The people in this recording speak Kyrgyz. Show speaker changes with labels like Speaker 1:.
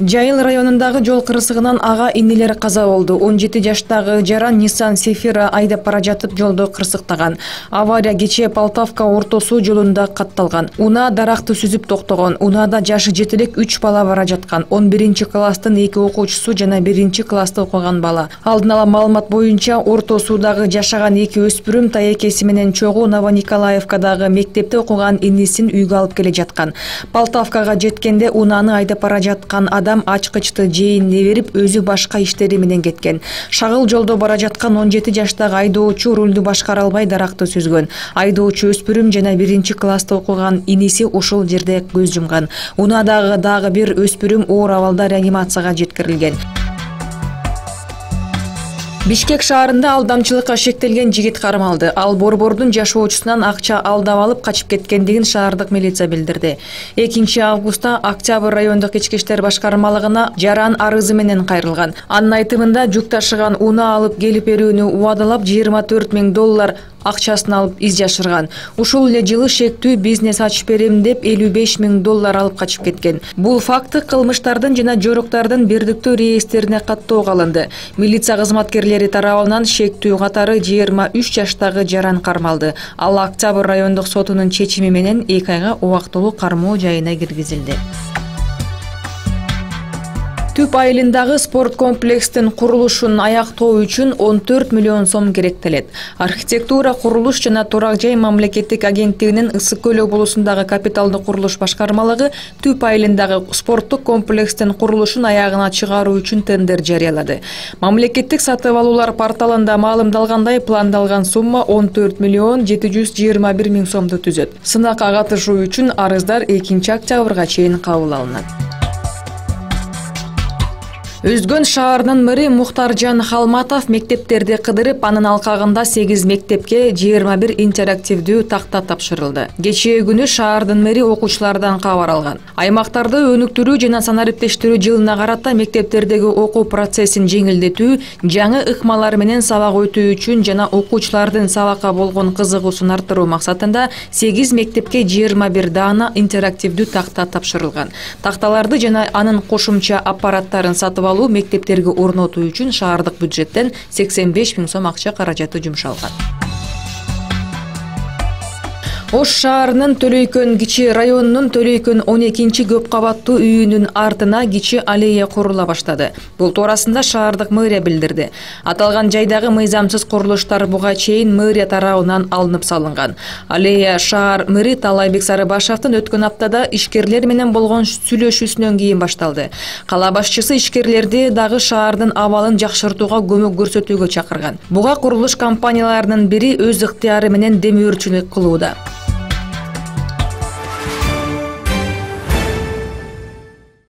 Speaker 1: Жайыл районундагы жол кырсыгынан ага инилер каза болду. 17 жаштагы жаран Nissan Sefira айдап бара жатып жолдо кырсыктаган. Авария кечээ Полтавка Орто Суу жолунда катталган. Унаа даракты сүзүп токтогон. Унаада жашы жетелек 3 бала бара жаткан. 11 класстын 2 окуучусу жана 1 класста окуган бала. Алдын ала маалымат боюнча Орто Суудагы жашаган 2 өспүрүм таекеси менен чогуу Новониколаевкадагы мектепте окуган инисин үйгө алып келе жаткан. Полтавкага жеткенде унааны айдап бара жаткан адам ачкычты жээнине берип, өзү башка иштери менен кеткен. Шагыл жолдо бара жаткан 17 жаштагы айдоочу рулду башкара албай даракты сүзгөн. Айдоочу өспүрүм жана 1 класста окуган иниси ошол жерде көз жумган. Унаадагы дагы бир өспүрүм оор абалда реанимацияга жеткирилген. Бишкек шаарында алдамчылыкка шектелген жигит кармалды. Ал борбордун жашоочусунан акча алдап алып качып кеткендигин шаардык милиция билдирди. 2 августта Октябрь райондук ички иштер башкармалыгына жаран арызы менен кайрылган. Анын айтымында жүк ташыган унаа алып келип берүүнү убадалап $24,000 акчасын алып из жашырган. Ушул эле жылы шектүү бизнес ачып берем деп $55,000 алып качып кеткен. Бул факты кылмыштардын жана жоруктардын бирдиктүү реестрине каттоого алынды. Милиция кызматкерлери тарабынан шектүү катары 23 жаштагы жаран кармалды. Ал Октябрь райондук сотунун чечими менен 2 айга убактылуу кармоо жайына киргизилди. Түп айылындагы спорт комплекстин курулушун аяктоо үчүн 14 миллион сом керектелет. Архитектура, курулуш жана турак жай мамлекеттик агенттигинин Ысык Көл облусундагы капиталдык курулуш башкармалыгы Түп айылындагы спорттук комплекстин курулушун аягына чыгаруу үчүн тендер жарыялады. Мамлекеттик сатып алуулар порталында маалымдалгандай, пландалган сумма 14 миллион 721 миң сомду түзөт. Сынакка катышуу үчүн арыздар 2 октябрга чейин кабыл алынат. Өзгөн шаарынын мэри Мухтаржан Халматов мектептерди кыдырып, анын алкагында 8 мектепке 21 интерактивдүү такта тапшырылды. Кечээ күнү шаардын мэри окуучулардан кабар алган. Аймактарды өнүктүрүү жана санариптештирүү жылына карата мектептердеги окуу процессин жеңилдетүү, жаңы ыкмалар менен сабак өтүү үчүн жана окуучулардын сабакка болгон кызыгуусун арттыруу максатында 8 мектепке 21 даана интерактивдүү такта тапшырылган. Такталарды жана анын кошумча аппараттарын сатып алуу мектептерге орнотуу үчүн шаардык бюджеттен 85 миң сом акча каражаты жумшалган. Ош шаарынын Төлөйкөн кичи районунун Төлөйкөн 12 көп кабаттуу үйүнүн артына кичи аллея курула баштады. Бул туурасында шаардык мэрия билдирди. Аталган жайдагы мыйзамсыз курулуштар буга чейин мэрия тарабынан алынып салынган. Аллея шаар мэри Талайбек Сарыбашевдин өткөн аптада ишкерлер менен болгон сүйлөшүүсүнөн кийин башталды. Кала башчысы ишкерлерди дагы шаардын абалын жакшыртууга көмөк көрсөтүүгө чакырган. Буга курулуш компанияларынын бири өз ыктыяры менен демөөрчүлүк кылууда.